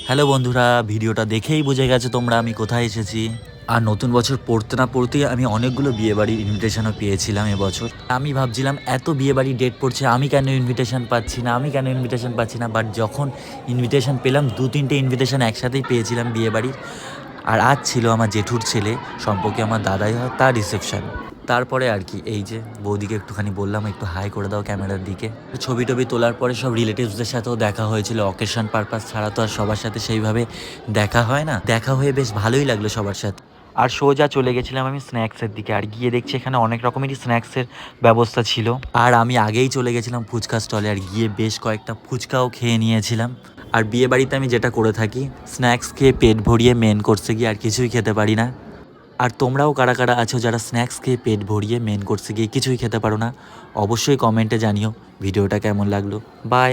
Hello বন্ধুরা, ভিডিওটা দেখেই বুঝে গেছো তোমরা আমি কোথায় এসেছি। আর নতুন বছর পড়তে না পড়তেই আমি অনেকগুলো বিয়েবাড়ির ইনভিটেশনও পেয়েছিলাম এবছর। আমি ভাবছিলাম এত বিয়েবাড়ি ডেট পড়ছে, আমি কেন ইনভিটেশন পাচ্ছি না। বাট যখন ইনভিটেশন পেলাম, 2-3টে ইনভিটেশন একসাথেই পেয়েছিলাম বিয়েবাড়ির। আর আজ ছিল আমার জেঠুর ছেলে সম্পর্কে আমার দাদাই হয়, তার রিসেপশন। তারপরে আর কি, এই যে বৌদিকে একটুখানি বললাম একটু হাই করে দাও ক্যামেরার দিকে। ছবি টবি তোলার পরে সব রিলেটিভসদের সাথেও দেখা হয়েছিল। অকেশন পারপাস ছাড়া তো আর সবার সাথে সেইভাবে দেখা হয় না। দেখা হয়ে বেশ ভালোই লাগলো সবার সাথে। আর সোজা চলে গেছিলাম আমি স্ন্যাক্সের দিকে, আর গিয়ে দেখছি এখানে অনেক রকমেরই স্ন্যাক্সের ব্যবস্থা ছিল। আর আমি আগেই চলে গেছিলাম ফুচকা স্টলে, আর গিয়ে বেশ কয়েকটা ফুচকাও খেয়ে নিয়েছিলাম। আর বিয়ে বাড়িতে আমি যেটা করে থাকি, স্ন্যাক্স খেয়ে পেট ভরিয়ে মেন কোর্সে গিয়ে আর কিছুই খেতে পারি না। আর তোমরাও কারা কারা আছো যারা স্ন্যাক্স খেয়ে পেট ভরিয়ে মেন কোর্সে গিয়ে কিছুই খেতে পারো না, অবশ্যই কমেন্টে জানিও ভিডিওটা কেমন লাগলো। বাই।